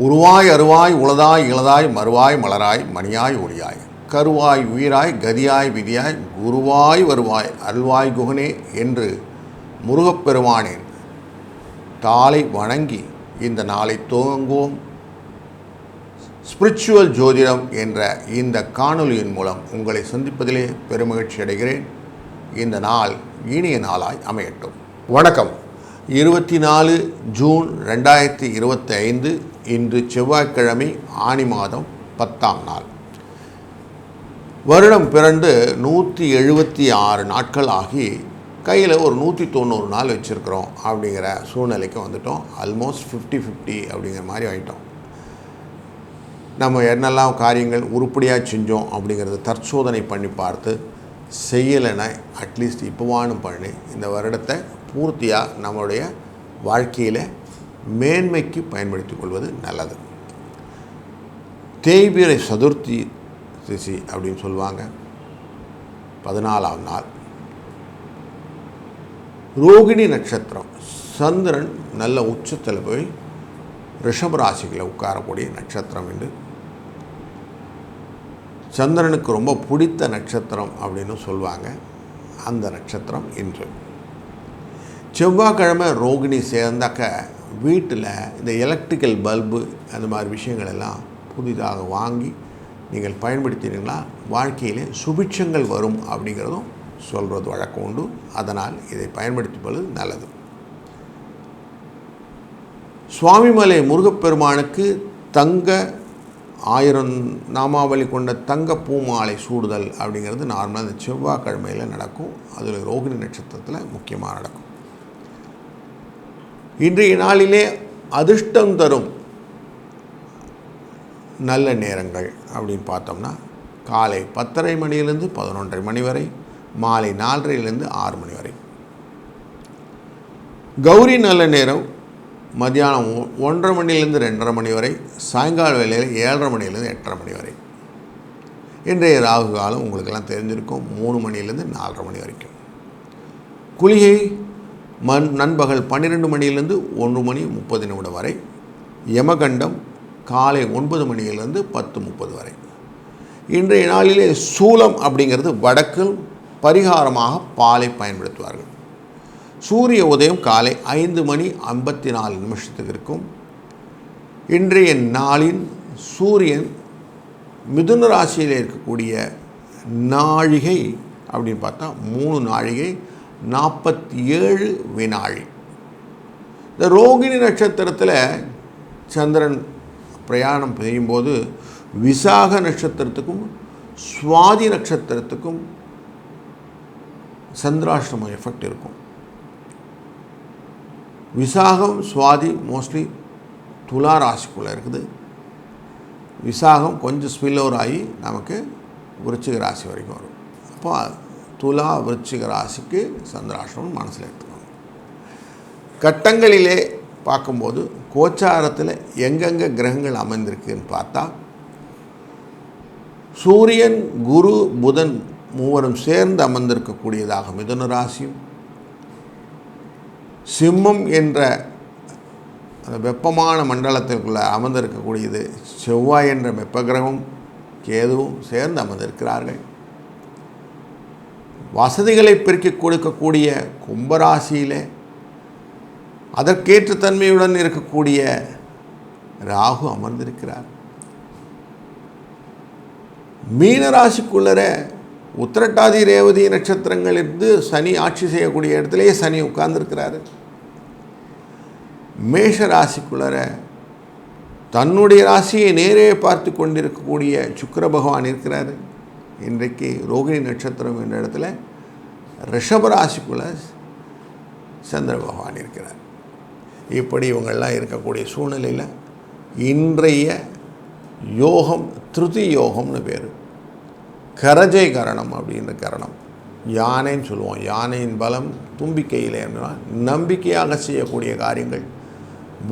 உருவாய் அருவாய் உளதாய் இளதாய் மறுவாய் மலராய் மணியாய் ஒளியாய் கருவாய் உயிராய் கதியாய் விதியாய் குருவாய் வருவாய் அருள்வாய் குகனே என்று முருகப்பெருமானின் தாளை வணங்கி இந்த நாளை துவங்குவோம். ஸ்பிரிச்சுவல் ஜோதிடம் என்ற இந்த காணொலியின் மூலம் உங்களை சந்திப்பதிலே பெருமகிழ்ச்சி அடைகிறேன். இந்த நாள் இனிய நாளாய் அமையட்டும். வணக்கம். 24 ஜூன் 2025 இன்று செவ்வாய்க்கிழமை, ஆனி மாதம் 10ஆம் நாள். வருடம் பிறந்து 176 நாட்கள் ஆகி கையில் ஒரு 190 நாள் வச்சுருக்கிறோம் அப்படிங்கிற சூழ்நிலைக்கு வந்துட்டோம். ஆல்மோஸ்ட் 50-50 அப்படிங்கிற மாதிரி ஆகிட்டோம். நம்ம என்னெல்லாம் காரியங்கள் உருப்படியாக செஞ்சோம் அப்படிங்கிறத தற்சோதனை பண்ணி பார்த்து செய்யலைன்னா அட்லீஸ்ட் இப்போவானும் பண்ணி இந்த வருடத்தை பூர்த்தியாக நம்மளுடைய வாழ்க்கையில் மேன்மைக்கு பயன்படுத்தி கொள்வது நல்லது. தேய்பிறை சதுர்த்தி திசி அப்படின்னு சொல்லுவாங்க. 14ஆம் நாள் ரோகிணி நட்சத்திரம். சந்திரன் நல்ல உச்சத்தில் போய் ரிஷப ராசியில் உட்காரக்கூடிய நட்சத்திரம் என்று சந்திரனுக்கு ரொம்ப பிடித்த நட்சத்திரம் அப்படின்னு சொல்லுவாங்க. அந்த நட்சத்திரம் இன்று செவ்வாய்க்கிழமை ரோகிணி சேர்ந்தாக்க வீட்டில் இந்த எலக்ட்ரிக்கல் பல்பு அந்த மாதிரி விஷயங்கள் எல்லாம் புதிதாக வாங்கி நீங்கள் பயன்படுத்தினீங்களா வாழ்க்கையிலே சுபிட்சங்கள் வரும் அப்படிங்கிறதும் சொல்கிறது வழக்கம் உண்டு. அதனால் இதை பயன்படுத்திப்பது நல்லது. சுவாமிமலை முருகப்பெருமானுக்கு தங்க 1000 நாமாவளி கொண்ட தங்க பூமாலை சூடுதல் அப்படிங்கிறது நார்மலாக இந்த செவ்வாய்க்கிழமையில் நடக்கும். அதில் ரோகிணி நட்சத்திரத்தில் முக்கியமாக நடக்கும். இன்றைய நாளிலே அதிர்ஷ்டம் தரும் நல்ல நேரங்கள் அப்படின்னு பார்த்தோம்னா காலை 10:30 மணியிலிருந்து 11:30 மணி வரை, மாலை 4:30லேருந்து 6 மணி வரை. கௌரி நல்ல நேரம் மத்தியானம் 1:30 மணிலேருந்து 2:30 மணி வரை, சாயங்கால வேளையில் 7:30 மணிலேருந்து 8:30 மணி வரை. இன்றைய ராகு காலம் உங்களுக்கெல்லாம் தெரிஞ்சிருக்கும், 3 மணிலேருந்து 4:30 மணி வரைக்கும். குளிகை நண்பகல் 12 மணியிலேருந்து 1:30 வரை. யமகண்டம் காலை 9 மணியிலிருந்து 10:30 வரை. இன்றைய நாளிலே சூலம் அப்படிங்கிறது வடக்கில் பரிகாரமாக பாலை பயன்படுத்துவார்கள். சூரிய உதயம் காலை 5:54 இருக்கும். இன்றைய நாளின் சூரியன் மிதுன ராசியில் இருக்கக்கூடிய நாழிகை அப்படின்னு பார்த்தா 3 நாழிகை 47 வினாழி. இந்த ரோகிணி நட்சத்திரத்தில் சந்திரன் பிரயாணம் செய்யும்போது விசாக நட்சத்திரத்துக்கும் சுவாதி நட்சத்திரத்துக்கும் சந்திராஷ்டம எஃபெக்ட் இருக்கும். விசாகம் சுவாதி மோஸ்ட்லி துலா ராசிக்குள்ளே இருக்குது. விசாகம் கொஞ்சம் ஸ்பில் ஓவர் ஆகி நமக்கு விருச்சிக ராசி வரைக்கும் வரும். அப்போ துலா விருச்சிக ராசிக்கு சந்திராஷ்டமம் மனசில் எடுத்துக்கணும். கட்டங்களிலே பார்க்கும்போது கோச்சாரத்தில் எங்கெங்கே கிரகங்கள் அமைந்திருக்குன்னு பார்த்தா சூரியன் குரு புதன் மூவரும் சேர்ந்து அமர்ந்திருக்கக்கூடியதாக மிதுன ராசியும், சிம்மம் என்ற அந்த வெப்பமான மண்டலத்திற்குள்ளே அமர்ந்திருக்கக்கூடியது செவ்வாய் என்ற வெப்ப கிரகம் கேதுவும் சேர்ந்து அமர்ந்திருக்கிறார்கள். வசதிகளை பெருக்கி கொடுக்கக்கூடிய கும்பராசியிலே அதற்கேற்ற தன்மையுடன் இருக்கக்கூடிய ராகு அமர்ந்திருக்கிறார். மீனராசிக்குள்ளர உத்திரட்டாதி ரேவதி நட்சத்திரங்கள் இருந்து சனி ஆட்சி செய்யக்கூடிய இடத்துலேயே சனி உட்கார்ந்துருக்கிறாரு. மேஷ ராசிக்குள்ளர தன்னுடைய ராசியை நேரே பார்த்து கொண்டிருக்கக்கூடிய சுக்கிர பகவான் இருக்கிறார். இன்றைக்கு ரோகிணி நட்சத்திரம் என்ற இடத்துல ரிஷப ராசிக்குள்ள சந்திர பகவான் இருக்கிறார். இப்படி இவங்கள்லாம் இருக்கக்கூடிய சூழ்நிலையில் இன்றைய யோகம் திருதி யோகம்னு பேர். கரஜை கரணம் அப்படின்ற கரணம். யானைன்னு சொல்லுவோம். யானையின் பலம் தும்பிக்கையில் என்றால் நம்பிக்கையாக செய்யக்கூடிய காரியங்கள்,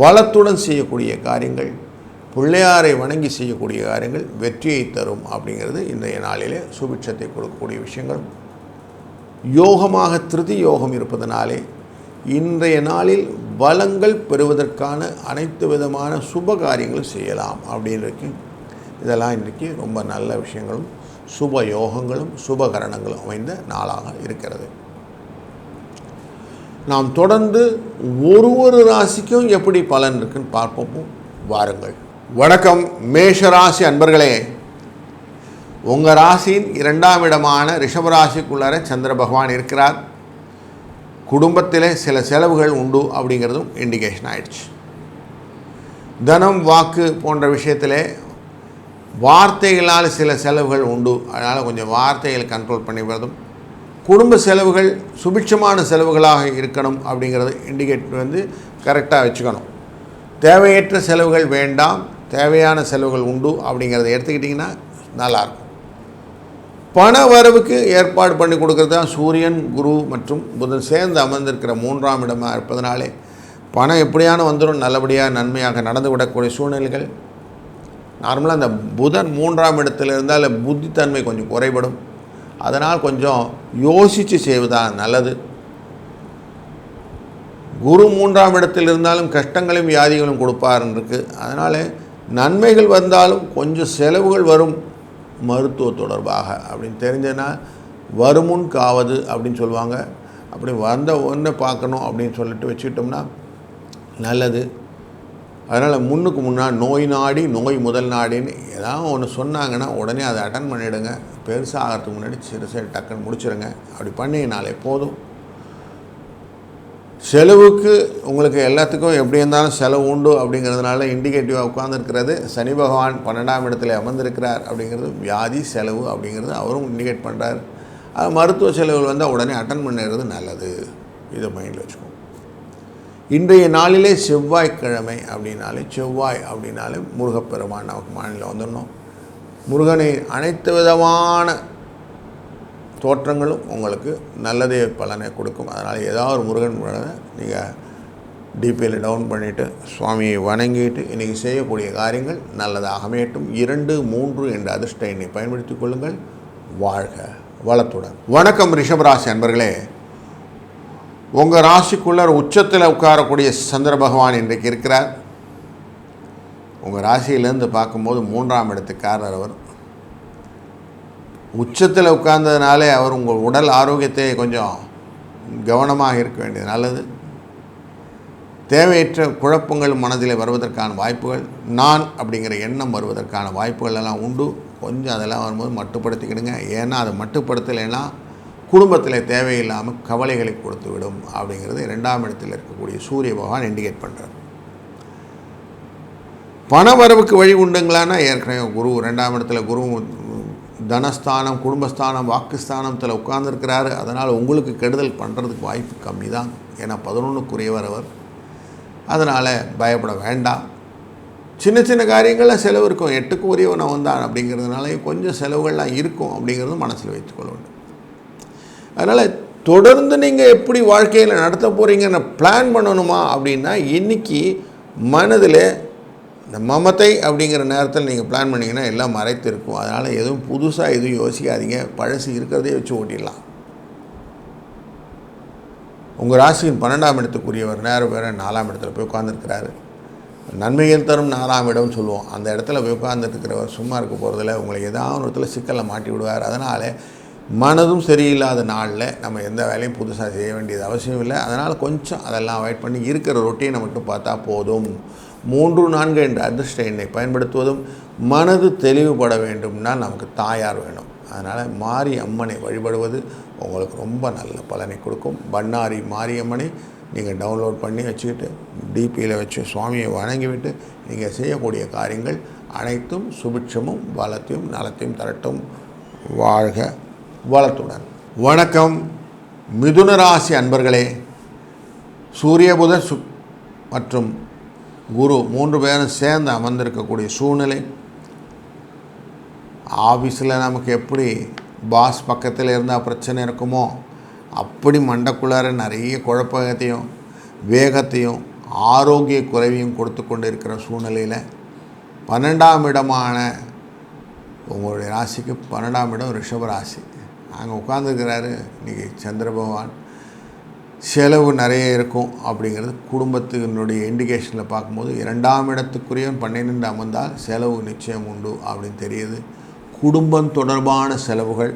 பலத்துடன் செய்யக்கூடிய காரியங்கள், பிள்ளையாரை வணங்கி செய்யக்கூடிய காரியங்கள் வெற்றியை தரும் அப்படிங்கிறது இன்றைய நாளிலே சுபிட்சத்தை கொடுக்கக்கூடிய விஷயங்கள். யோகமாக திருதி யோகம் இருப்பதனாலே இன்றைய நாளில் வளங்கள் பெறுவதற்கான அனைத்து விதமான சுப காரியங்களும் செய்யலாம் அப்படின்றது. இதெல்லாம் இன்றைக்கி ரொம்ப நல்ல விஷயங்களும் சுப யோகங்களும் சுபகரணங்களும் அமைந்த நாளாக இருக்கிறது. நாம் தொடர்ந்து ஒரு ராசிக்கும் எப்படி பலன் இருக்குன்னு பார்ப்போம். வாருங்கள். வணக்கம் மேஷராசி அன்பர்களே. உங்கள் ராசியின் 2ஆம் இடமான ரிஷபராசிக்குள்ளார சந்திர பகவான் இருக்கிறார். குடும்பத்தில் சில செலவுகள் உண்டு அப்படிங்கிறதும் இண்டிகேஷன் ஆயிடுச்சு. தனம் வாக்கு போன்ற விஷயத்தில் வார்த்தைகளால் சில செலவுகள் உண்டு. அதனால் கொஞ்சம் வார்த்தைகள் கண்ட்ரோல் பண்ணிக்கிறதும், குடும்ப செலவுகள் சுபிட்சமான செலவுகளாக இருக்கணும் அப்படிங்கிறது இண்டிகேட் கரெக்டாக வச்சுக்கணும். தேவையற்ற செலவுகள் வேண்டாம், தேவையான செலவுகள் உண்டு அப்படிங்கிறத எடுத்துக்கிட்டிங்கன்னா நல்லாயிருக்கும். பண வரவுக்கு ஏற்பாடு பண்ணி கொடுக்குறது தான் சூரியன், குரு மற்றும் புதன் சேர்ந்து அமர்ந்திருக்கிற 3ஆம் இடமாக இருப்பதனாலே பணம் எப்படியான வந்துடும், நல்லபடியாக நன்மையாக நடந்து விடக்கூடிய சூழ்நிலைகள். நார்மலாக அந்த புதன் 3ஆம் இடத்தில் இருந்தால் புத்தித்தன்மை கொஞ்சம் குறைபடும். அதனால் கொஞ்சம் யோசித்து செய்வதாக நல்லது. குரு 3ஆம் இடத்தில் இருந்தாலும் கஷ்டங்களையும் வியாதிகளும் கொடுப்பாருன்னு இருக்குது. அதனால் நன்மைகள் வந்தாலும் கொஞ்சம் செலவுகள் வரும் மருத்துவ தொடர்பாக அப்படின்னு தெரிஞ்சதுன்னா வருமுன் காவது அப்படின்னு சொல்லுவாங்க. அப்படி வந்த ஒன்றை பார்க்கணும் அப்படின்னு சொல்லிட்டு வச்சுக்கிட்டோம்னா நல்லது. அதனால் முன்னுக்கு முன்னாடி நோய் நாடி நோய் முதல் நாடின்னு ஏதாவது ஒன்று சொன்னாங்கன்னா உடனே அதை அட்டன் பண்ணிவிடுங்க. பெருசாக ஆகிறதுக்கு முன்னாடி சிறுசை டக்குன்னு முடிச்சிடுங்க. அப்படி பண்ணினாலே போதும். செலவுக்கு உங்களுக்கு எல்லாத்துக்கும் எப்படி இருந்தாலும் செலவு உண்டு அப்படிங்கிறதுனால இண்டிகேட்டிவாக உட்கார்ந்துருக்கிறது. சனி பகவான் 12ஆம் இடத்துல அமர்ந்திருக்கிறார் அப்படிங்கிறது வியாதி செலவு அப்படிங்கிறது அவரும் இண்டிகேட் பண்ணுறார். அது மருத்துவ செலவுகள் வந்தால் உடனே அட்டன் பண்ணுறது நல்லது. இதை மைண்டில் வச்சுக்கோங்க. இன்றைய நாளிலே செவ்வாய்க்கிழமை அப்படின்னாலே முருகப்பெருமான் நமக்கு மாநிலம் வந்துடணும். முருகனை அனைத்து விதமான தோற்றங்களும் உங்களுக்கு நல்லதே பலனை கொடுக்கும். அதனால் ஏதாவது ஒரு முருகன் நீங்கள் டிபியில் டவுன் பண்ணிவிட்டு சுவாமியை வணங்கிட்டு இன்றைக்கி செய்யக்கூடிய காரியங்கள் நல்லதாக அமையட்டும். 2, 3 என்ற அதிர்ஷ்ட எண்ணை பயன்படுத்திக் கொள்ளுங்கள். வாழ்க வளத்துடன். வணக்கம் ரிஷபராசி அன்பர்களே. உங்கள் ராசிக்குள்ளே உச்சத்தில் உட்காரக்கூடிய சந்திர பகவான் இன்றைக்கு இருக்கிறார். உங்கள் ராசியிலேருந்து பார்க்கும்போது 3ஆம் இடத்துக்காரர் அவர். உச்சத்தில் உட்கார்ந்ததுனாலே அவர் உங்கள் உடல் ஆரோக்கியத்தை கொஞ்சம் கவனமாக இருக்க வேண்டியது நல்லது. தேவையற்ற குழப்பங்கள் மனதில் வருவதற்கான வாய்ப்புகள், நான் அப்படிங்கிற எண்ணம் வருவதற்கான வாய்ப்புகள் எல்லாம் உண்டு. கொஞ்சம் அதெல்லாம் வரும்போது மட்டுப்படுத்திக்கிடுங்க. ஏன்னா அதை மட்டுப்படுத்தலைன்னா குடும்பத்தில் தேவையில்லாமல் கவலைகளை கொடுத்து விடும் அப்படிங்கிறது 2ஆம் இடத்தில் இருக்கக்கூடிய சூரிய பகவான் இண்டிகேட் பண்ணுறார். பண வரவுக்கு வழி உண்டுங்களான்னா ஏற்கனவே குரு 2ஆம் இடத்துல குரு தனஸ்தானம், குடும்பஸ்தானம், வாக்குஸ்தானத்தில் உட்கார்ந்துருக்கிறாரு. அதனால் உங்களுக்கு கெடுதல் பண்ணுறதுக்கு வாய்ப்பு கம்மி தான். ஏன்னா 11க்குரியவர் அவர். அதனால் பயப்பட வேண்டாம். சின்ன சின்ன காரியங்களில் செலவு இருக்கும். 8க்கு உரியவன் அவன் தான் அப்படிங்கிறதுனால கொஞ்சம் செலவுகள்லாம் இருக்கும் அப்படிங்கிறது மனசில் வைத்துக்கொள்ள வேண்டும். அதனால் தொடர்ந்து நீங்கள் எப்படி வாழ்க்கையில் நடத்த போகிறீங்கன்னு பிளான் பண்ணணுமா அப்படின்னா இன்றைக்கி மனதில் இந்த மமத்தை அப்படிங்கிற நேரத்தில் நீங்கள் பிளான் பண்ணிங்கன்னா எல்லாம் மறைத்து இருக்கும். அதனால் எதுவும் புதுசாக எதுவும் யோசிக்காதீங்க. பழசு இருக்கிறதே வச்சு ஓட்டிடலாம். உங்கள் ராசியின் 12ஆம் இடத்துக்குரியவர் நேரம் வேறு 4ஆம் இடத்துல போய் உட்காந்துருக்கிறாரு. நன்மைகள் தரும் 4ஆம் இடம்னு சொல்லுவோம். அந்த இடத்துல போய் உட்காந்துருக்கிறவர் சும்மா இருக்க போகிறதில்ல. உங்களை ஏதாவது ஒரு இடத்துல சிக்கலில் மாட்டி விடுவார். அதனால் மனதும் சரியில்லாத நாளில் நம்ம எந்த வேலையும் புதுசாக செய்ய வேண்டியது அவசியம் இல்லை. அதனால் கொஞ்சம் அதெல்லாம் அவாய்ட் பண்ணி இருக்கிற ரொட்டீனை மட்டும் பார்த்தா போதும். 3, 4 என்ற அதிர்ஷ்ட எண்ணை பயன்படுத்துவதும், மனது தெளிவுபட வேண்டும்னா நமக்கு தாயார் வேணும். அதனால் மாரி அம்மனை வழிபடுவது உங்களுக்கு ரொம்ப நல்ல பலனை கொடுக்கும். பண்ணாரி மாரியம்மனை நீங்கள் டவுன்லோட் பண்ணி வச்சுக்கிட்டு டிபியில் வச்சு சுவாமியை வணங்கிவிட்டு நீங்கள் செய்யக்கூடிய காரியங்கள் அனைத்தும் சுபிட்சமும் பலத்தையும் நலத்தையும் தரட்டும். வாழ்க வளத்துடன். வணக்கம் மிதுன ராசி அன்பர்களே. சூரிய புதன் மற்றும் குரு 3 பேரும் சேர்ந்து அமர்ந்திருக்கக்கூடிய சூழ்நிலை. ஆஃபீஸில் நமக்கு எப்படி பாஸ் பக்கத்தில் இருந்தால் பிரச்சனை இருக்குமோ அப்படி மண்டக்குள்ளார நிறைய குழப்பத்தையும் வேகத்தையும் ஆரோக்கிய குறைவையும் கொடுத்து கொண்டு இருக்கிற சூழ்நிலையில் 12ஆம் இடமான உங்களுடைய ராசிக்கு 12ஆம் இடம் ரிஷப ராசி. அங்கே உட்கார்ந்துருக்கிறாரு இன்றைக்கி சந்திர பகவான். செலவு நிறைய இருக்கும் அப்படிங்கிறது குடும்பத்தினுடைய இண்டிகேஷனில் பார்க்கும்போது 2ஆம் இடத்துக்குரியவன் 12 அமர்ந்தால் செலவு நிச்சயம் உண்டு அப்படின்னு தெரியுது. குடும்பம் தொடர்பான செலவுகள்,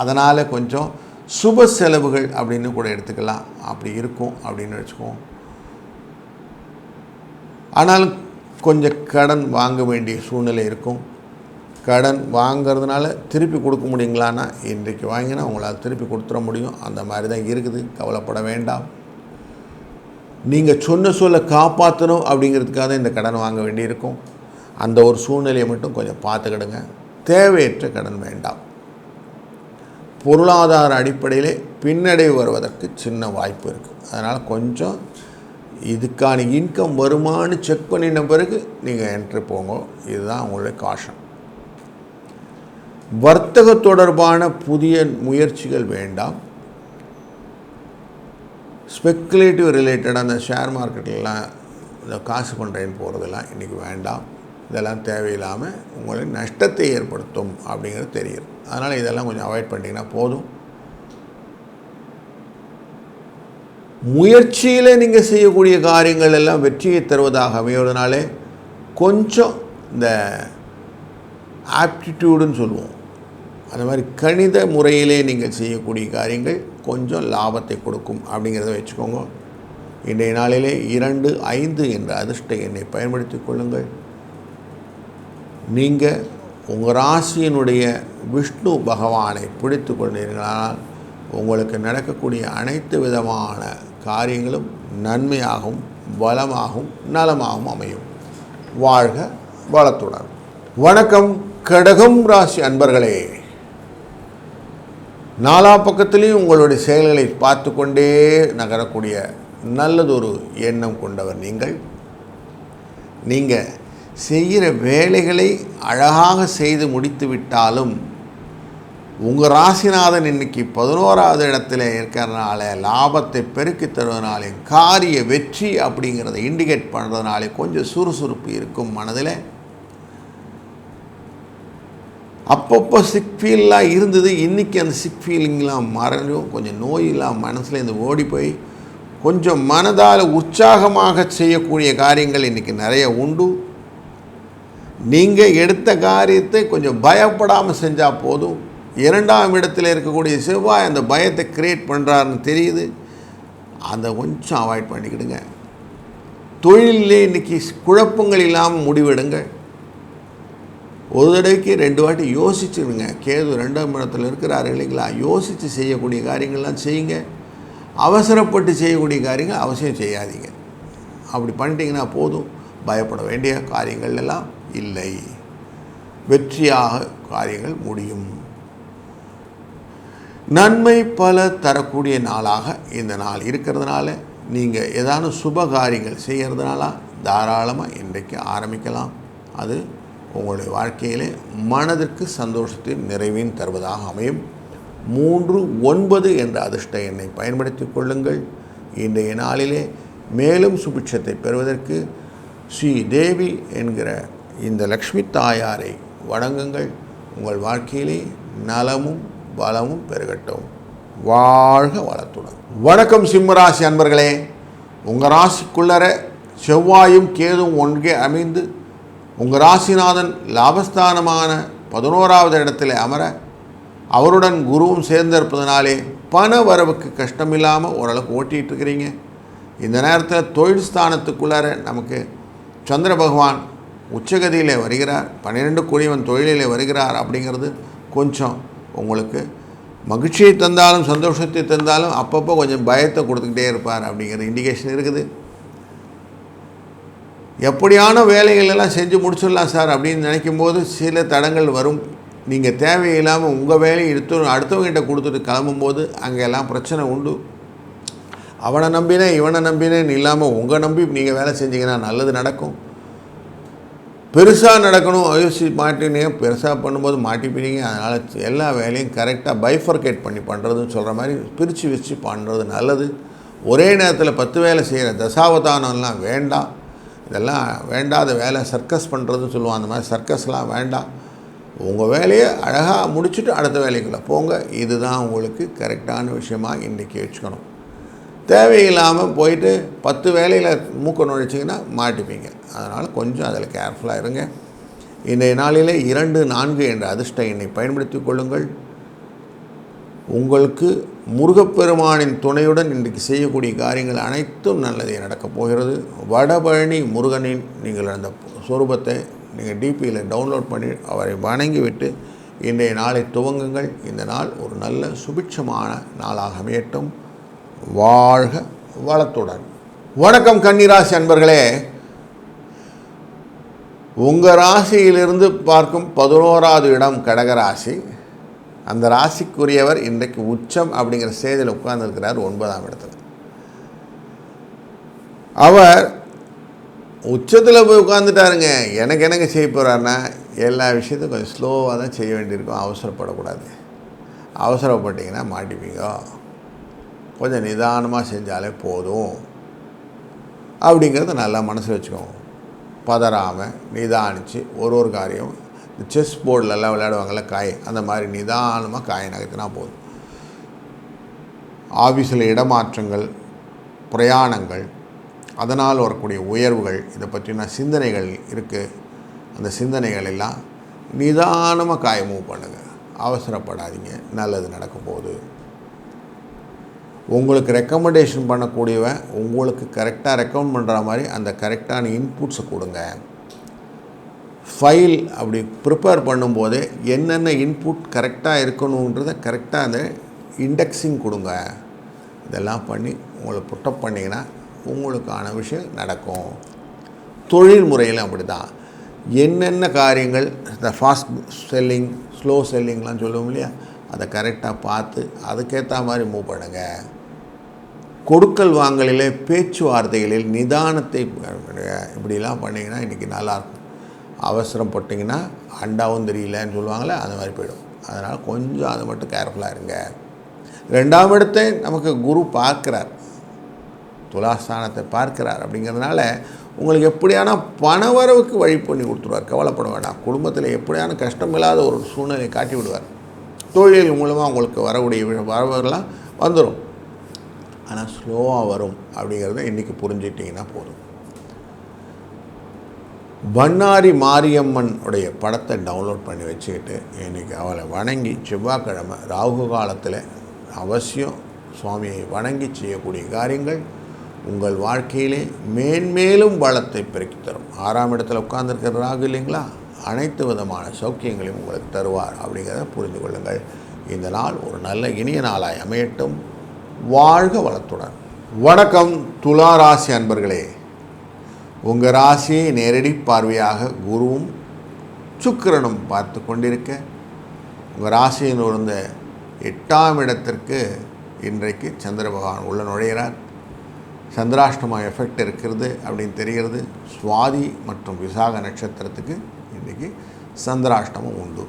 அதனால் கொஞ்சம் சுப செலவுகள் அப்படின்னு கூட எடுத்துக்கலாம், அப்படி இருக்கும் அப்படின்னு வச்சுக்குவோம். ஆனாலும் கொஞ்சம் கடன் வாங்க வேண்டிய சூழ்நிலை இருக்கும். கடன் வாங்கிறதுனால திருப்பி கொடுக்க முடியுங்களான்னா இன்றைக்கு வாங்கினா உங்களால் திருப்பி கொடுத்துட முடியும், அந்த மாதிரி தான் இருக்குது, கவலைப்பட வேண்டாம். நீங்கள் சொன்ன சொல்ல காப்பாற்றணும் அப்படிங்கிறதுக்காக தான் இந்த கடன் வாங்க வேண்டியிருக்கும். அந்த ஒரு சூழ்நிலையை மட்டும் கொஞ்சம் பார்த்துக்கிடுங்க. தேவையற்ற கடன் வேண்டாம். பொருளாதார அடிப்படையிலே பின்னடைவு வருவதற்கு சின்ன வாய்ப்பு இருக்குது. அதனால் கொஞ்சம் இதுக்கான இன்கம் வருமானு செக் பண்ணின பிறகு நீங்கள் என்ட்ரி போங்க. இதுதான் உங்களுடைய காஷன். வர்த்தக தொடர்பான புதிய முயற்சிகள் வேண்டாம். ஸ்பெக்குலேட்டிவ் ரிலேட்டடாக அந்த ஷேர் மார்க்கெட்லாம் இந்த காசு பண்ணுறேன்னு போகிறதெல்லாம் இன்றைக்கி வேண்டாம். இதெல்லாம் தேவையில்லாமல் உங்களை நஷ்டத்தை ஏற்படுத்தும் அப்படிங்கிறது தெரியுது. அதனால் இதெல்லாம் கொஞ்சம் அவாய்ட் பண்ணிங்கன்னா போதும். முயற்சியில் நீங்கள் செய்யக்கூடிய காரியங்கள் எல்லாம் வெற்றியை தருவதாக அமைவதனாலே கொஞ்சம் இந்த ஆப்டிடியூடுன்னு சொல்லுவோம், அந்த மாதிரி கணித முறையிலே நீங்கள் செய்யக்கூடிய காரியங்கள் கொஞ்சம் லாபத்தை கொடுக்கும் அப்படிங்கிறத வச்சுக்கோங்க. இன்றைய நாளிலே 2, 5 என்ற அதிர்ஷ்ட எண்ணை பயன்படுத்தி கொள்ளுங்கள். நீங்கள் உங்கள் ராசியினுடைய விஷ்ணு பகவானை பிடித்து கொண்டீர்களானால் உங்களுக்கு நடக்கக்கூடிய அனைத்து விதமான காரியங்களும் நன்மையாகவும் வளமாகவும் நலமாகவும் அமையும். வாழ்க வளத்துடன். வணக்கம் கடகம் ராசி அன்பர்களே. நாலா பக்கத்திலையும் உங்களுடைய செயல்களை பார்த்து கொண்டே நகரக்கூடிய நல்லதொரு எண்ணம் கொண்டவர் நீங்கள் செய்கிற வேலைகளை அழகாக செய்து முடித்து விட்டாலும் உங்கள் ராசிநாதன் இன்றைக்கி 11ஆவது இடத்துல இருக்கிறதுனால லாபத்தை பெருக்கி தருவதனாலே காரிய வெற்றி அப்படிங்கிறத இண்டிகேட் பண்ணுறதுனாலே கொஞ்சம் சுறுசுறுப்பு இருக்கும் மனதில். அப்பப்போ சிக் ஃபீல்லாம் இருந்தது, இன்றைக்கி அந்த சிக் ஃபீலிங்லாம் மறைஞ்சும் கொஞ்சம் நோயெல்லாம் மனசில் இந்த ஓடி போய் கொஞ்சம் மனதால் உற்சாகமாக செய்யக்கூடிய காரியங்கள் இன்றைக்கி நிறைய உண்டு. நீங்கள் எடுத்த காரியத்தை கொஞ்சம் பயப்படாமல் செஞ்சால் போதும். 2ஆம் இடத்தில் இருக்கக்கூடிய செவ்வாய் அந்த பயத்தை கிரியேட் பண்ணுறாருன்னு தெரியுது. அதை கொஞ்சம் அவாய்ட் பண்ணிக்கிடுங்க. தொழிலே இன்றைக்கி குழப்பங்கள் இல்லாமல் முடிவெடுங்க. ஒரு தடவைக்கு 2 வாட்டி யோசிச்சுடுங்க. கேது 2ஆம் இடத்துல இருக்கிறாரு இல்லைங்களா, யோசித்து செய்யக்கூடிய காரியங்கள்லாம் செய்யுங்க. அவசரப்பட்டு செய்யக்கூடிய காரியங்கள் அவசியம் செய்யாதீங்க. அப்படி பண்ணிட்டீங்கன்னா போதும், பயப்பட வேண்டிய காரியங்கள் எல்லாம் இல்லை, வெற்றியாக காரியங்கள் முடியும். நன்மை பல தரக்கூடிய நாளாக இந்த நாள் இருக்கிறதுனால நீங்கள் ஏதான சுப காரியங்கள் செய்கிறதுனால தாராளமாக இன்றைக்கு ஆரம்பிக்கலாம். அது உங்களுடைய வாழ்க்கையிலே மனதிற்கு சந்தோஷத்தின் நிறைவின் தருவதாக அமையும். 3, 9 என்ற அதிர்ஷ்ட எண்ணை பயன்படுத்தி கொள்ளுங்கள். இன்றைய நாளிலே மேலும் சுபிட்சத்தை பெறுவதற்கு ஸ்ரீ தேவி என்கிற இந்த லக்ஷ்மி தாயாரை வணங்குங்கள். உங்கள் வாழ்க்கையிலே நலமும் வளமும் பெருகட்டும். வாழ்க வளத்துடன். வணக்கம் சிம்மராசி அன்பர்களே. உங்கள் ராசிக்குள்ளர செவ்வாயும் கேதும் ஒன்றே அமைந்து உங்கள் ராசிநாதன் லாபஸ்தானமான 11ஆவது இடத்துல அமர அவருடன் குருவும் சேர்ந்திருப்பதனாலே பண வரவுக்கு கஷ்டமில்லாமல் ஓரளவுக்கு ஓட்டிகிட்டு இருக்கிறீங்க. இந்த நேரத்தில் தொழில் ஸ்தானத்துக்குள்ளார நமக்கு சந்திர பகவான் உச்சகதியிலே வருகிறார், 12 கூடியவன் தொழிலிலே வருகிறார். அப்படிங்கிறது கொஞ்சம் உங்களுக்கு மகிழ்ச்சியை தந்தாலும் சந்தோஷத்தை தந்தாலும் அப்பப்போ கொஞ்சம் பயத்தை கொடுத்துக்கிட்டே இருப்பார் அப்படிங்கிற இண்டிகேஷன் இருக்குது. எப்படியான வேலைகள் எல்லாம் செஞ்சு முடிச்சிடலாம் சார் அப்படின்னு நினைக்கும்போது சில தடங்கள் வரும். நீங்கள் தேவையில்லாமல் உங்கள் வேலையை அடுத்தவங்ககிட்ட கொடுத்துட்டு கிளம்பும்போது அங்கெல்லாம் பிரச்சனை உண்டு. அவனை நம்பினேன் இவனை நம்பினேன்னு இல்லாமல் உங்கள் நம்பி நீங்கள் வேலை செஞ்சீங்கன்னா நல்லது நடக்கும். பெருசாக நடக்கணும் யோசிச்சு மாட்டினீங்க, பெருசாக பண்ணும்போது மாட்டிப்பீங்க. அதனால் எல்லா வேலையும் கரெக்டாக பைஃபர்கேட் பண்ணி பண்ணுறதுன்னு சொல்கிற மாதிரி பிரித்து வச்சு பண்ணுறது நல்லது. ஒரே நேரத்தில் 10 வேலை செய்கிற தசாவதானம்லாம் வேண்டாம். இதெல்லாம் வேண்டாத வேலை, சர்க்கஸ் பண்ணுறதுன்னு சொல்லுவோம், அந்த மாதிரி சர்க்கஸ்லாம் வேண்டாம். உங்கள் வேலையை அழகாக முடிச்சுட்டு அடுத்த வேலைக்குள்ளே போங்க. இதுதான் உங்களுக்கு கரெக்டான விஷயமாக இன்றைக்கி வச்சுக்கணும். தேவையில்லாமல் போயிட்டு 10 வேலையில் மூக்க நுழைச்சிங்கன்னா மாட்டிப்பீங்க. அதனால் கொஞ்சம் அதில் கேர்ஃபுல்லாக இருங்க. இன்றைய நாளிலே 2, 4 என்ற அதிர்ஷ்ட எண்ணை பயன்படுத்தி கொள்ளுங்கள். உங்களுக்கு முருகப்பெருமானின் துணையுடன் இன்றைக்கு செய்யக்கூடிய காரியங்கள் அனைத்தும் நல்லதே நடக்கப் போகிறது. வடபழனி முருகனின் நீங்கள் அந்த சொரூபத்தை நீங்கள் டிபியில் டவுன்லோட் பண்ணி அவரை வணங்கிவிட்டு இன்றைய நாளை துவங்குங்கள். இந்த நாள் ஒரு நல்ல சுபிட்சமான நாளாக அமையட்டும். வாழ்க வளத்துடன். வணக்கம் கன்னிராசி அன்பர்களே. உங்கள் ராசியிலிருந்து பார்க்கும் 11வது இடம் கடகராசி. அந்த ராசிக்குரியவர் இன்றைக்கு உச்சம் அப்படிங்கிற ஸ்டேஜில் உட்கார்ந்துருக்கிறார் 9ஆம் இடத்துல. அவர் உச்சத்தில் போய் உட்காந்துட்டாருங்க. எனக்கு என்னங்க செய்ய போகிறாருன்னா எல்லா விஷயத்தையும் கொஞ்சம் ஸ்லோவாக தான் செய்ய வேண்டியிருக்கும். அவசரப்படக்கூடாது. அவசரப்பட்டிங்கன்னா மாட்டிப்பீங்க. கொஞ்சம் நிதானமாக செஞ்சாலே போதும் அப்படிங்கிறத நல்லா மனசில் வச்சுக்கோங்க. பதறாமல் நிதானித்து ஒரு காரியம் இந்த செஸ் போர்டிலெல்லாம் விளையாடுவாங்கள்ல காய், அந்த மாதிரி நிதானமாக காயை நகர்த்தினா போதும். ஆஃபீஸில் இடமாற்றங்கள், பிரயாணங்கள், அதனால் வரக்கூடிய உயர்வுகள், இதை பற்றின சிந்தனைகள் இருக்குது. அந்த சிந்தனைகள் எல்லாம் நிதானமாக காயை மூவ் பண்ணுங்கள். அவசரப்படாதீங்க. நல்லது நடக்க போகுது. உங்களுக்கு ரெக்கமெண்டேஷன் பண்ணக்கூடியவன் உங்களுக்கு கரெக்டாக ரெக்கமெண்ட் பண்ணுற மாதிரி அந்த கரெக்டான இன்புட்ஸை கொடுங்க. ஃபைல் அப்படி ப்ரிப்பேர் பண்ணும்போதே என்னென்ன இன்புட் கரெக்டாக இருக்கணுன்றதை கரெக்டாக அந்த இண்டெக்ஸிங் கொடுங்க. இதெல்லாம் பண்ணி உங்களை புட்டப் பண்ணிங்கன்னா உங்களுக்கான விஷயம் நடக்கும். தொழில் முறையில் அப்படி தான். என்னென்ன காரியங்கள் இந்த ஃபாஸ்ட் செல்லிங், ஸ்லோ செல்லிங்லாம் சொல்லுவோம் இல்லையா, அதை கரெக்டாக பார்த்து அதுக்கேற்ற மாதிரி மூவ் பண்ணுங்கள். கொடுக்கல் வாங்கலிலே பேச்சுவார்த்தைகளில் நிதானத்தை இப்படிலாம் பண்ணிங்கன்னா இன்றைக்கி நல்லாயிருக்கும். அவசரம் போட்டிங்கன்னா அண்டாவும் தெரியலன்னு சொல்லுவாங்களே, அந்த மாதிரி போயிடும். அதனால் கொஞ்சம் அதை மட்டும் கேர்ஃபுல்லாக இருங்க. 2ஆம் இடத்தை நமக்கு குரு பார்க்குறார், துலாஸ்தானத்தை பார்க்கிறார். அப்படிங்கிறதுனால உங்களுக்கு எப்படியான பணவரவுக்கு வழி பண்ணி கொடுத்துருவார். கவலைப்பட வேண்டாம். குடும்பத்தில் எப்படியான கஷ்டமில்லாத ஒரு சூழ்நிலையை காட்டி விடுவார். தொழில் மூலமாக உங்களுக்கு வரக்கூடிய வரவுகள்லாம் வந்துடும். ஆனால் ஸ்லோவாக வரும் அப்படிங்கிறத இன்றைக்கி புரிஞ்சிட்டிங்கன்னா போதும். பண்ணாரி மாரியம்மன் உடைய படத்தை டவுன்லோட் பண்ணி வச்சுக்கிட்டு இன்றைக்கி அவளை வணங்கி செவ்வாய்க்கிழமை ராகு காலத்தில் அவசியம் சுவாமியை வணங்கி செய்யக்கூடிய காரியங்கள் உங்கள் வாழ்க்கையிலே மேன்மேலும் பலத்தை பெருக்கி தரும். 6ஆம் இடத்துல உட்கார்ந்துருக்கிற ராகு இல்லைங்களா, அனைத்து விதமான சௌக்கியங்களையும் உங்களுக்கு தருவார் அப்படிங்கிறத புரிந்து கொள்ளுங்கள். இந்த நாள் ஒரு நல்ல இனிய நாளாய் அமையட்டும். வாழ்க வளத்துடன். வணக்கம் துலா ராசி அன்பர்களே. உங்கள் ராசியை நேரடி பார்வையாக குருவும் சுக்கிரனும் பார்த்து கொண்டிருக்க உங்கள் ராசியில் இருந்த 8ஆம் இடத்திற்கு இன்றைக்கு சந்திர பகவான் உள்ள நுழைகிறார். சந்திராஷ்டம எஃபெக்ட் இருக்கிறது அப்படின்னு தெரிகிறது. சுவாதி மற்றும் விசாக நட்சத்திரத்துக்கு இன்றைக்கி சந்திராஷ்டமம் உண்டு.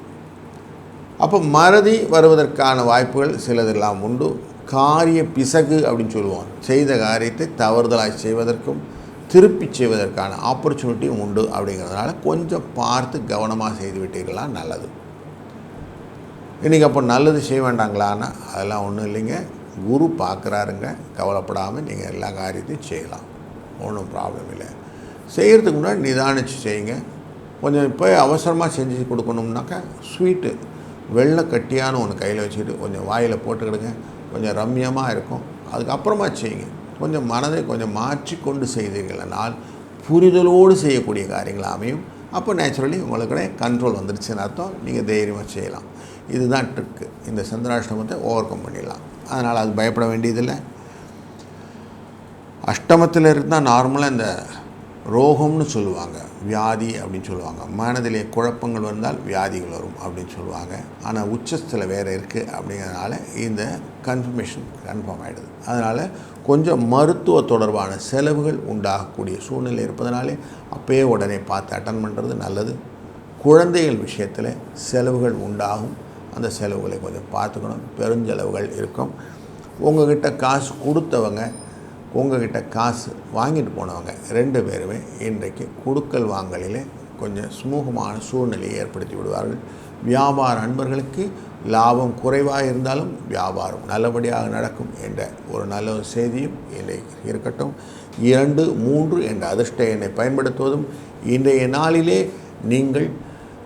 அப்போ மறதி வருவதற்கான வாய்ப்புகள் சிலதெல்லாம் உண்டு. காரிய பிசகு அப்படின்னு சொல்லுவோம். செய்த காரியத்தை தவறுதலாய் செய்வதற்கும் திருப்பி செய்வதற்கான ஆப்பர்ச்சுனிட்டியும் உண்டு. அப்படிங்கிறதுனால கொஞ்சம் பார்த்து கவனமாக செய்து விட்டீர்களா நல்லது. இன்றைக்கி அப்போ நல்லது செய்ய வேண்டாங்களான்னா அதெல்லாம் ஒன்றும் இல்லைங்க. குரு பார்க்குறாருங்க. கவலைப்படாமல் நீங்கள் எல்லா காரியத்தையும் செய்யலாம். ஒன்றும் ப்ராப்ளம் இல்லை. செய்கிறதுக்கு முன்னாடி நிதானித்து செய்யுங்க. கொஞ்சம் இப்போ அவசரமாக செஞ்சு கொடுக்கணும்னாக்கா ஸ்வீட்டு வெள்ளை கட்டியான ஒன்று கையில் வச்சுக்கிட்டு கொஞ்சம் வாயில் போட்டுக்கிடுங்க. கொஞ்சம் ரம்யமாக இருக்கும். அதுக்கப்புறமா செய்யுங்க. கொஞ்சம் மனதை கொஞ்சம் மாற்றி கொண்டு செய்தீர்கள்னால் புரிதலோடு செய்யக்கூடிய காரியங்கள் அமையும். அப்போ நேச்சுரலி உங்களுக்கு கண்ட்ரோல் வந்துடுச்சுன்னு அர்த்தம். நீங்கள் தைரியமாக செய்யலாம். இதுதான் ட்ரிக்கு. இந்த சந்திராஷ்டமத்தை ஓவர் கம் பண்ணிடலாம். அதனால் அது பயப்பட வேண்டியதில்லை. அஷ்டமத்தில் இருந்தால் நார்மலாக இந்த ரோகம்னு சொல்லுவாங்க, வியாதி அப்படின்னு சொல்லுவாங்க. மனதிலே குழப்பங்கள் வந்தால் வியாதிகள் வரும் அப்படின்னு சொல்லுவாங்க. ஆனால் உச்சத்தில் வேறு இருக்குது அப்படிங்கிறதுனால இந்த கன்ஃபர்மேஷன் கன்ஃபார்ம் ஆகிடுது. அதனால் கொஞ்சம் மருத்துவ தொடர்பான செலவுகள் உண்டாகக்கூடிய சூழ்நிலை இருப்பதனாலே அப்போயே உடனே பார்த்து அட்டன் பண்ணுறது நல்லது. குழந்தைகள் விஷயத்தில் செலவுகள் உண்டாகும். அந்த செலவுகளை கொஞ்சம் பார்த்துக்கணும். பெருஞ்செலவுகள் இருக்கும். உங்கள்கிட்ட காசு கொடுத்தவங்க உங்கள்கிட்ட காசு வாங்கிட்டு போனவங்க 2 பேருமே இன்றைக்கு கொடுக்கல் வாங்கலில் கொஞ்சம் சுமூகமான சூழ்நிலையை ஏற்படுத்தி விடுவார்கள். வியாபார அன்பர்களுக்கு லாபம் குறைவாக இருந்தாலும் வியாபாரம் நல்லபடியாக நடக்கும் என்ற ஒரு நல்ல செய்தியும் இன்றைக்கு இருக்கட்டும். 2, 3 என்ற அதிர்ஷ்ட எண்ணை பயன்படுத்துவதும் இன்றைய நாளிலே நீங்கள்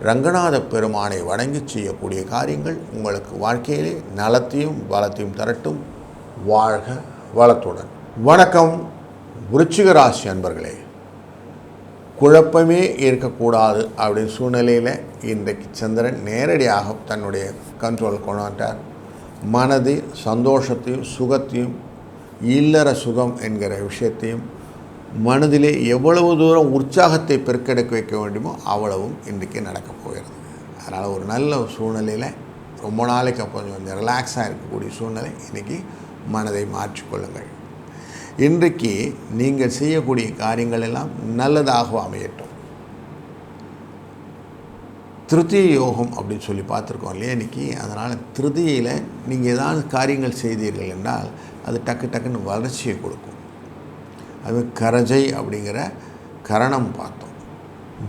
ரங்கநாத பெருமானை வணங்கி செய்யக்கூடிய காரியங்கள் உங்களுக்கு வாழ்க்கையிலே நலத்தையும் வளத்தையும் தரட்டும். வாழ்க வளத்துடன். வணக்கம் விருச்சிக ராசி அன்பர்களே. குழப்பமே இருக்கக்கூடாது அப்படின்னு சூழ்நிலையில் இன்றைக்கு சந்திரன் நேரடியாக தன்னுடைய கண்ட்ரோல் கொண்டு வந்துட்டார். மனது சந்தோஷத்தையும் சுகத்தையும் இல்லற சுகம் என்கிற விஷயத்தையும் மனதிலே எவ்வளவு தூரம் உற்சாகத்தை பெருக்கெடுக்க வைக்க வேண்டுமோ அவ்வளவும் இன்றைக்கு நடக்கப் போகிறது. அதனால் ஒரு நல்ல சூழ்நிலையில் ரொம்ப நாளைக்கு கொஞ்சம் ரிலாக்ஸாக இருக்கக்கூடிய சூழ்நிலை இன்றைக்கி மனதை மாற்றிக்கொள்ளுங்கள். இன்றைக்கு நீங்கள் செய்யக்கூடிய காரியங்கள் எல்லாம் நல்லதாக அமையட்டும். திருதிய யோகம் அப்படின்னு சொல்லி பார்த்துருக்கோம் இல்லையா இன்றைக்கி. அதனால் திருதியில் நீங்கள் ஏதாவது காரியங்கள் செய்தீர்கள் என்றால் அது டக்குன்னு வளர்ச்சியை கொடுக்கும். அது கரஜை அப்படிங்கிற கரணம் பார்த்தோம்.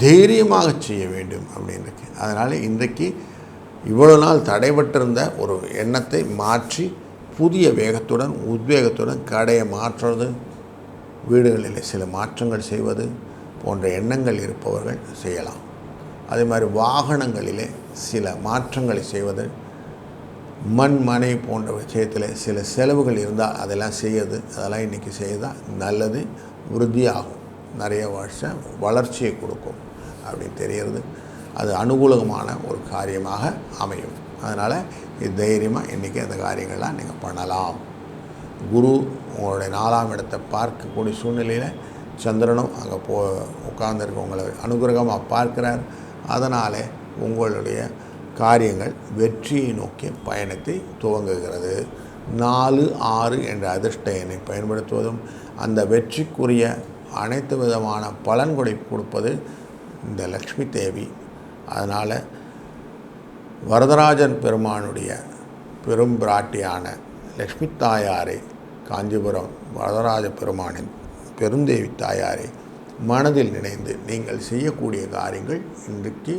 தைரியமாக செய்ய வேண்டும் அப்படின்றது. அதனால் இன்றைக்கு இவ்வளோ நாள் தடைபட்டிருந்த ஒரு எண்ணத்தை மாற்றி புதிய வேகத்துடன் உத்வேகத்துடன் கடையை மாற்றுறது, வீடுகளில் சில மாற்றங்கள் செய்வது போன்ற எண்ணங்கள் இருப்பவர்கள் செய்யலாம். அதே மாதிரி வாகனங்களிலே சில மாற்றங்களை செய்வது, மனை போன்ற விஷயத்தில் சில செலவுகள் இருந்தால் அதெல்லாம் செய்யுது. அதெல்லாம் இன்றைக்கி செய்தால் நல்லது, உறுதியாகும், நிறைய வருஷம் வளர்ச்சியை கொடுக்கும் அப்படின்னு தெரிகிறது. அது அனுகூலமான ஒரு காரியமாக அமையும். அதனால் இது தைரியமாக இன்றைக்கி அந்த காரியங்கள்லாம் நீங்கள் பண்ணலாம். குரு உங்களுடைய 4ஆம் இடத்தை பார்க்கக்கூடிய சூழ்நிலையில் சந்திரனும் அங்கே உட்கார்ந்துருக்க உங்களை அனுகிரகமாக பார்க்கிறார். அதனால் உங்களுடைய காரியங்கள் வெற்றியை நோக்கிய பயணத்தை துவங்குகிறது. 4, 6 என்ற அதிர்ஷ்ட எண்ணை பயன்படுத்துவதும் அந்த வெற்றிக்குரிய அனைத்து விதமான பலன்களை கொடுப்பது இந்த லக்ஷ்மி தேவி. அதனால் வரதராஜன் பெருமானுடைய பெரும் பிராட்டியான லக்ஷ்மி தாயாரை, காஞ்சிபுரம் வரதராஜ பெருமானின் பெருந்தேவி தாயாரை மனதில் நினைந்து நீங்கள் செய்யக்கூடிய காரியங்கள் இன்றைக்கு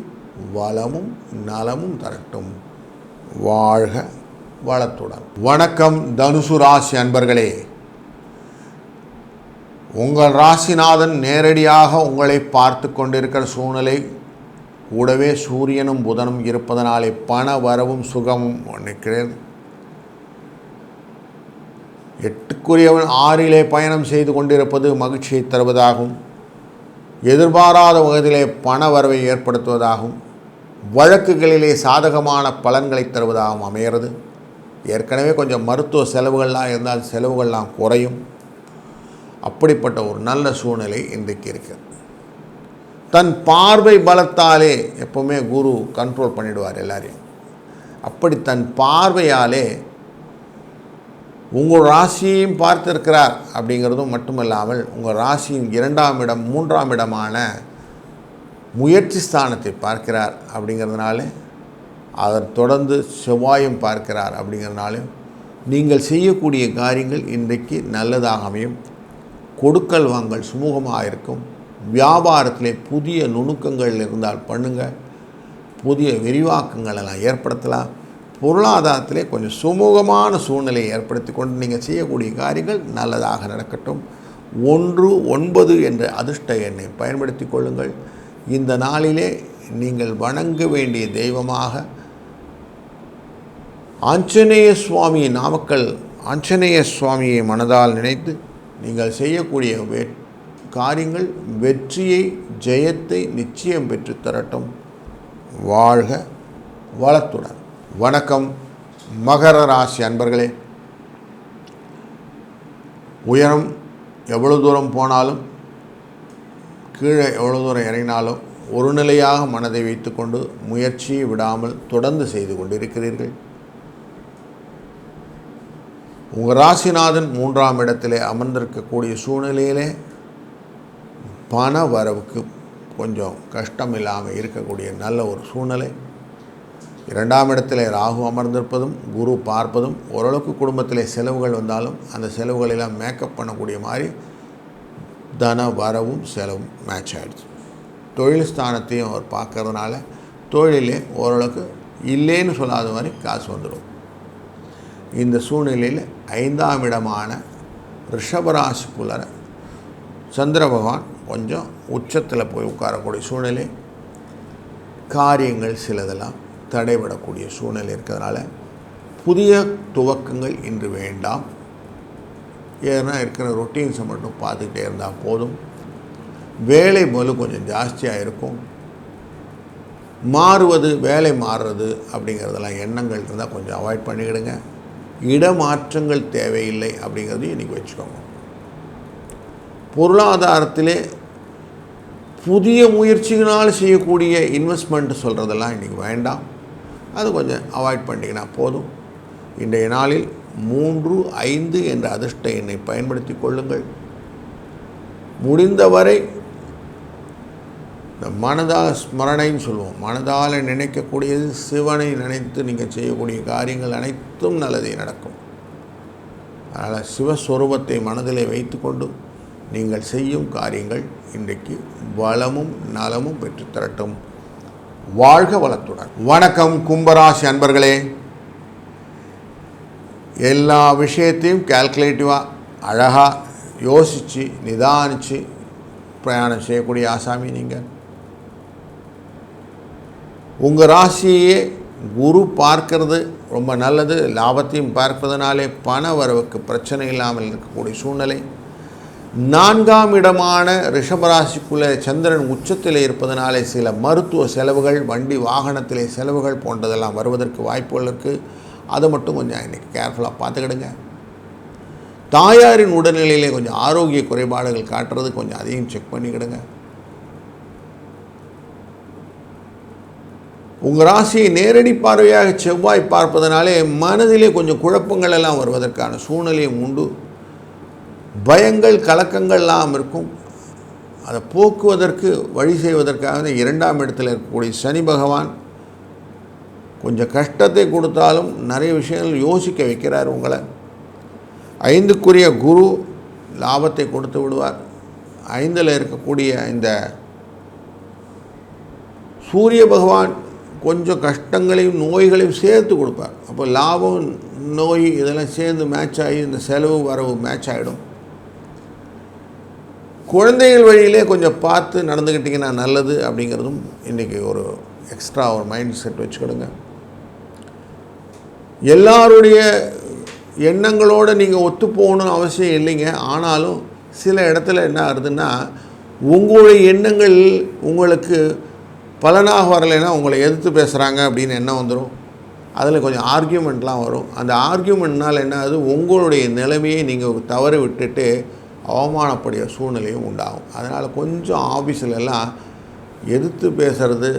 வளமும் நலமும் தரட்டும். வாழ்க வளத்துடன். வணக்கம் தனுசு ராசி அன்பர்களே. உங்கள் ராசிநாதன் நேரடியாக உங்களை பார்த்து கொண்டிருக்கிற சூழ்நிலை, கூடவே சூரியனும் புதனும் இருப்பதனாலே பண வரவும் சுகமும் நிற்கிறது. 8க்குரியவன் 6லே பயணம் செய்து கொண்டிருப்பது மகிழ்ச்சியை தருவதாகும். எதிர்பாராத வகையிலே பண வரவை ஏற்படுத்துவதாகும். வழக்குகளிலே சாதகமான பலன்களை தருவதாகவும் அமைகிறது. ஏற்கனவே கொஞ்சம் மருத்துவ செலவுகள்லாம் இருந்தால் செலவுகள்லாம் குறையும். அப்படிப்பட்ட ஒரு நல்ல சூழ்நிலை இன்றைக்கு இருக்குது. தன் பார்வை பலத்தாலே எப்போவுமே குரு கண்ட்ரோல் பண்ணிடுவார் எல்லாரையும். அப்படி தன் பார்வையாலே உங்கள் ராசியையும் பார்த்திருக்கிறார். அப்படிங்கிறதும் மட்டுமல்லாமல் உங்கள் ராசியின் 2ஆம் இடம் 3ஆம் இடமான முயற்சி ஸ்தானத்தை பார்க்கிறார். அப்படிங்கிறதுனால அதை தொடர்ந்து செவ்வாயும் பார்க்கிறார். அப்படிங்கிறதுனாலும் நீங்கள் செய்யக்கூடிய காரியங்கள் இன்றைக்கு நல்லதாக அமையும். கொடுக்கல் வாங்கல் சுமூகமாக இருக்கும். வியாபாரத்திலே புதிய நுணுக்கங்கள் இருந்தால் பண்ணுங்கள். புதிய விரிவாக்கங்கள் எல்லாம் ஏற்படுத்தலாம். பொருளாதாரத்திலே கொஞ்சம் சுமூகமான சூழ்நிலையை ஏற்படுத்தி கொண்டு நீங்கள் செய்யக்கூடிய காரியங்கள் நல்லதாக நடக்கட்டும். 1, 9 என்ற அதிர்ஷ்ட எண்ணை பயன்படுத்தி கொள்ளுங்கள். இந்த நாளிலே நீங்கள் வணங்க வேண்டிய தெய்வமாக ஆஞ்சநேய சுவாமி, நாமக்கல் ஆஞ்சநேய சுவாமியை மனதால் நினைத்து நீங்கள் செய்யக்கூடிய காரியங்கள் வெற்றியை, ஜெயத்தை நிச்சயம் பெற்று தரட்டும். வாழ்க வளத்துடன். வணக்கம் மகர ராசி அன்பர்களே. உயரம் எவ்வளவு தூரம் போனாலும் கீழே எவ்வளோ தூரம் இறங்கினாலும் ஒரு நிலையாக மனதை வைத்துக்கொண்டு முயற்சியை விடாமல் தொடர்ந்து செய்து கொண்டிருக்கிறீர்கள். உங்கள் ராசிநாதன் 3ஆம் இடத்திலே அமர்ந்திருக்கக்கூடிய சூழ்நிலையிலே பண வரவுக்கு கொஞ்சம் கஷ்டம் இல்லாமல் இருக்கக்கூடிய நல்ல ஒரு சூழ்நிலை. 2ஆம் இடத்திலே ராகு அமர்ந்திருப்பதும் குரு பார்ப்பதும் ஓரளவுக்கு குடும்பத்திலே செலவுகள் வந்தாலும் அந்த செலவுகளெல்லாம் மேக்கப் பண்ணக்கூடிய மாதிரி தன வரவும் செலவும் மேட்ச் ஆகிடுச்சு. தொழில் ஸ்தானத்தையும் அவர் பார்க்கறதுனால தொழிலே ஓரளவுக்கு இல்லைன்னு சொல்லாத மாதிரி காசு வந்துடும். இந்த சூழ்நிலையில் 5ஆம் இடமான ரிஷபராசிக்குள்ள சந்திர பகவான் கொஞ்சம் உச்சத்தில் போய் உட்காரக்கூடிய சூழ்நிலை, காரியங்கள் சிலதெல்லாம் தடைபடக்கூடிய சூழ்நிலை இருக்கிறதுனால புதிய துவக்கங்கள் இன்று வேண்டாம். ஏன்னா இருக்கிற ரொட்டீன்ஸை மட்டும் பார்த்துக்கிட்டே இருந்தால் போதும். வேலை பளு கொஞ்சம் ஜாஸ்தியாக இருக்கும். மாறுவது, வேலை மாறுறது அப்படிங்கிறதெல்லாம் எண்ணங்கள் இருந்தால் கொஞ்சம் அவாய்ட் பண்ணிக்கிடுங்க. இடமாற்றங்கள் தேவையில்லை அப்படிங்கிறதையும் இன்றைக்கி வச்சுக்கோங்க. பொருளாதாரத்திலே புதிய முயற்சிகளால் செய்யக்கூடிய இன்வெஸ்ட்மெண்ட் சொல்கிறதெல்லாம் இன்றைக்கி வேண்டாம். அது கொஞ்சம் அவாய்ட் பண்ணிங்கன்னா போதும். இன்றைய நாளில் 3, 5 என்ற அதிர்ஷ்ட எண்ணை பயன்படுத்தி கொள்ளுங்கள். முடிந்தவரை இந்த மனதால் ஸ்மரணைன்னு சொல்லுவோம், மனதால் நினைக்கக்கூடியது, சிவனை நினைத்து நீங்கள் செய்யக்கூடிய காரியங்கள் அனைத்தும் நல்லதே நடக்கும். அதனால் சிவஸ்வரூபத்தை மனதிலே வைத்து கொண்டு நீங்கள் செய்யும் காரியங்கள் இன்றைக்கு வளமும் நலமும் பெற்று தரட்டும். வாழ்க வளத்துடன். வணக்கம் கும்பராசி அன்பர்களே. எல்லா விஷயத்தையும் கால்குலேட்டிவாக அழகாக யோசித்து நிதானித்து பிரயாணம் செய்யக்கூடிய ஆசாமி நீங்கள். உங்கள் ராசியே குரு பார்க்கறது ரொம்ப நல்லது. லாபத்தையும் பார்ப்பதனாலே பண வரவுக்கு பிரச்சனை இல்லாமல் இருக்கக்கூடிய சூழ்நிலை. 4ஆம் இடமான ரிஷபராசிக்குள்ளே சந்திரன் உச்சத்தில் இருப்பதனாலே சில மருத்துவ செலவுகள், வண்டி வாகனத்திலே செலவுகள் போன்றதெல்லாம் வருவதற்கு வாய்ப்புகள் இருக்குது. அதை மட்டும் கொஞ்சம் இன்றைக்கி கேர்ஃபுல்லாக பார்த்துக்கிடுங்க. தாயாரின் உடல்நிலையிலே கொஞ்சம் ஆரோக்கிய குறைபாடுகள் காட்டுறது, கொஞ்சம் அதையும் செக் பண்ணிக்கிடுங்க. உங்கள் ராசியை நேரடி பார்வையாக செவ்வாய் பார்ப்பதனாலே மனதிலே கொஞ்சம் குழப்பங்கள் எல்லாம் வருவதற்கான சூழ்நிலையும் உண்டு. பயங்கள், கலக்கங்கள்லாம் இருக்கும். அதை போக்குவதற்கு வழி செய்வதற்காக 2ஆம் இடத்தில் இருக்கக்கூடிய சனி பகவான் கொஞ்சம் கஷ்டத்தை கொடுத்தாலும் நிறைய விஷயங்கள் யோசிக்க வைக்கிறார் உங்களை. 5க்குரிய குரு லாபத்தை கொடுத்து விடுவார். 5இல் இருக்கக்கூடிய இந்த சூரிய பகவான் கொஞ்சம் கஷ்டங்களையும் நோய்களையும் சேர்த்து கொடுப்பார். அப்போ லாபம், நோய் இதெல்லாம் சேர்ந்து மேட்ச் ஆகி இந்த செலவு வரவு மேட்ச் ஆகிடும். குழந்தைகள் வழியிலே கொஞ்சம் பார்த்து நடந்துக்கிட்டிங்கன்னா நல்லது அப்படிங்கிறதும் இன்றைக்கி ஒரு எக்ஸ்ட்ரா ஒரு மைண்ட் செட் வச்சுக்கிடுங்க. எல்லாருடைய எண்ணங்களோடு நீங்கள் ஒத்து போகணும்னு அவசியம் இல்லைங்க. ஆனாலும் சில இடத்துல என்ன ஆகுதுன்னா, உங்களுடைய எண்ணங்கள் உங்களுக்கு பலனாக வரலைன்னா உங்களை எதிர்த்து பேசுகிறாங்க அப்படின்னு எண்ணம் வந்துடும். அதில் கொஞ்சம் ஆர்கியூமெண்ட்லாம் வரும். அந்த ஆர்கியூமெண்ட்னால் என்ன ஆகுது, உங்களுடைய நிலைமையை நீங்கள் தவறு விட்டுட்டு அவமானப்படிய சூழ்நிலையும் உண்டாகும். அதனால் கொஞ்சம் ஆஃபீஸிலெல்லாம் எதிர்த்து பேசுகிறது,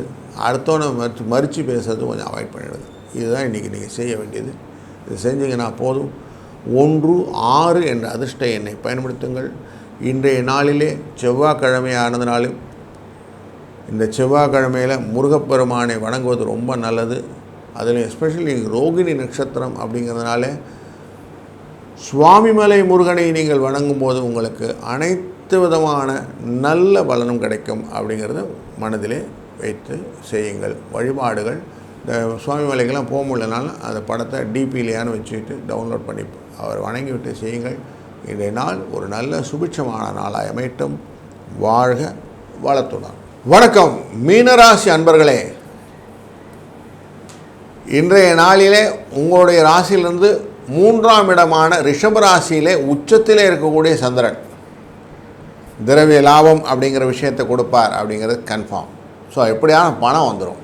அடுத்தவனை மறித்து பேசுறது கொஞ்சம் அவாய்ட் பண்ணிடுது. இதுதான் இன்றைக்கி நீங்கள் செய்ய வேண்டியது. இது செஞ்சிங்கன்னா போதும். 1, 6 என்ற அதிர்ஷ்ட எண்ணை பயன்படுத்துங்கள். இன்றைய நாளிலே செவ்வாய்க்கிழமையானதுனாலும் இந்த செவ்வாய்க்கிழமையில் முருகப்பெருமானை வணங்குவது ரொம்ப நல்லது. அதில் எஸ்பெஷலி ரோகிணி நட்சத்திரம் அப்படிங்கிறதுனால சுவாமிமலை முருகனை நீங்கள் வணங்கும் போது உங்களுக்கு அனைத்து விதமான நல்ல பலனும் கிடைக்கும் அப்படிங்கிறத மனதிலே வைத்து செய்யுங்கள். வழிபாடுகள் இந்த சுவாமிமலைக்கெல்லாம் போக முடியலனாலும் அந்த படத்தை டிபியிலேயான்னு வச்சுக்கிட்டு டவுன்லோட் பண்ணி அவர் வணங்கிவிட்டு செய்யுங்கள். இன்றைய நாள் ஒரு நல்ல சுபிட்சமான நாளாக அமையட்டும். வாழ்க வளத்துடன். வணக்கம் மீனராசி அன்பர்களே. இன்றைய நாளிலே உங்களுடைய ராசியிலிருந்து 3ஆம் இடமான ரிஷபராசியிலே உச்சத்திலே இருக்கக்கூடிய சந்திரன் திரவிய லாபம் அப்படிங்கிற விஷயத்தை கொடுப்பார் அப்படிங்கிறது கன்ஃபார்ம். ஸோ எப்படியான பணம் வந்துடும்.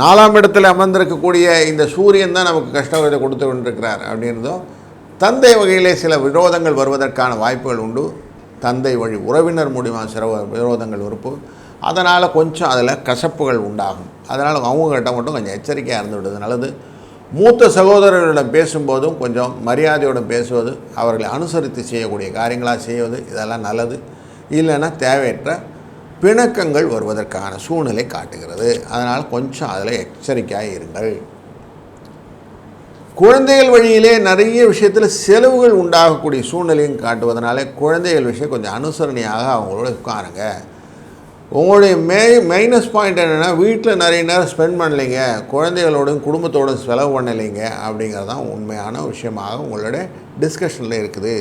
4ஆம் இடத்தில் அமர்ந்திருக்கக்கூடிய இந்த சூரியன் தான் நமக்கு கஷ்டத்தை கொடுத்து கொண்டிருக்கிறார் அப்படின்றதும், தந்தை வகையிலே சில விரோதங்கள் வருவதற்கான வாய்ப்புகள் உண்டு. தந்தை வழி உறவினர் மூலியமாக சில விரோதங்கள் இருப்பு. அதனால் கொஞ்சம் அதில் கசப்புகள் உண்டாகும். அதனால் அவங்ககிட்ட மட்டும் கொஞ்சம் எச்சரிக்கையாக இருந்து விடுவது நல்லது. மூத்த சகோதரர்களிடம் பேசும்போதும் கொஞ்சம் மரியாதையுடன் பேசுவது, அவர்களை அனுசரித்து செய்யக்கூடிய காரியங்களாக செய்வது, இதெல்லாம் நல்லது. இல்லைன்னா தேவையற்ற பிணக்கங்கள் வருவதற்கான சூழ்நிலை காட்டுகிறது. அதனால் கொஞ்சம் அதில் எச்சரிக்கையாக இருங்கள். குழந்தைகள் வழியிலே நிறைய விஷயத்தில் செலவுகள் உண்டாகக்கூடிய சூழ்நிலையும் காட்டுவதனால குழந்தைகள் விஷயம் கொஞ்சம் அனுசரணையாக அவங்களோட உட்காருங்க. உங்களுடைய மைனஸ் பாயிண்ட் என்னென்னா வீட்டில் நிறைய நேரம் ஸ்பெண்ட் பண்ணலைங்க, குழந்தைகளோடும் குடும்பத்தோடும் செலவு பண்ணலைங்க அப்படிங்கிறது தான் உண்மையான விஷயமாக உங்களுடைய டிஸ்கஷனில் இருக்குது.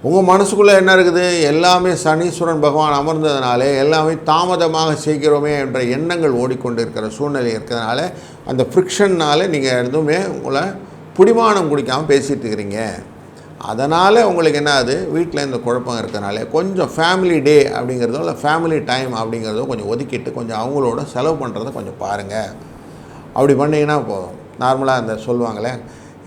உங்கள் மனசுக்குள்ளே என்ன இருக்குது, எல்லாமே சனீஸ்வரன் பகவான் அமர்ந்ததுனாலே எல்லாமே தாமதமாக செய்கிறோமே என்ற எண்ணங்கள் ஓடிக்கொண்டு இருக்கிற சூழ்நிலை இருக்கிறதுனால அந்த ஃப்ரிக்ஷன்னால் நீங்கள் எதுவுமே உங்களை பிடிமானம் குடிக்காமல் பேசிகிட்டு இருக்கிறீங்க. அதனால் உங்களுக்கு என்ன ஆகுது, வீட்டில் இந்த குழப்பம் இருக்கிறனால கொஞ்சம் ஃபேமிலி டே அப்படிங்கிறதோ இல்லை ஃபேமிலி டைம் அப்படிங்கிறதோ கொஞ்சம் ஒதுக்கிட்டு கொஞ்சம் அவங்களோட செலவு பண்ணுறத கொஞ்சம் பாருங்கள். அப்படி பண்ணிங்கன்னா போதும். நார்மலாக இந்த சொல்லுவாங்களே,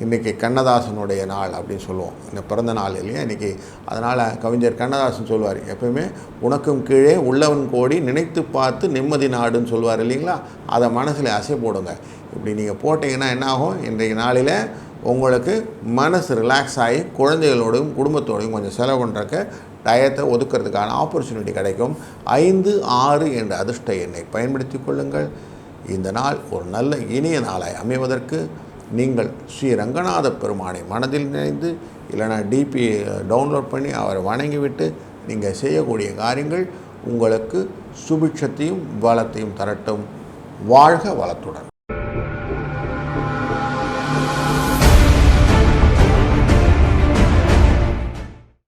இன்றைக்கி கண்ணதாசனுடைய நாள் அப்படின்னு சொல்லுவோம், இந்த பிறந்த நாள் இல்லையா இன்றைக்கி. அதனால் கவிஞர் கண்ணதாசன் சொல்லுவார், எப்பவுமே உனக்கும் கீழே உள்ளவன் கோடி நினைத்து பார்த்து நிம்மதி நாடுன்னு சொல்லுவார் இல்லைங்களா. அதை மனசில் அசை போடுங்க. இப்படி நீங்கள் போட்டிங்கன்னா என்னாகும், இன்றைக்கு நாளில் உங்களுக்கு மனசு ரிலாக்ஸ் ஆகி குழந்தைகளோடையும் குடும்பத்தோடையும் கொஞ்சம் செலவு பண்ணுறக்கு டயத்தை ஒதுக்கிறதுக்கான ஆப்பர்ச்சுனிட்டி கிடைக்கும். 5, 6 என்ற அதிர்ஷ்ட எண்ணை பயன்படுத்தி கொள்ளுங்கள். இந்த நாள் ஒரு நல்ல இனிய நாளாய் அமைவதற்கு நீங்கள் ஸ்ரீ ரங்கநாத பெருமானை மனதில் நினைந்து இல்லைனா டிபி டவுன்லோட் பண்ணி அவரை வணங்கிவிட்டு நீங்கள் செய்யக்கூடிய காரியங்கள் உங்களுக்கு சுபிட்சத்தையும் வளத்தையும் தரட்டும். வாழ்க வளத்துடன்.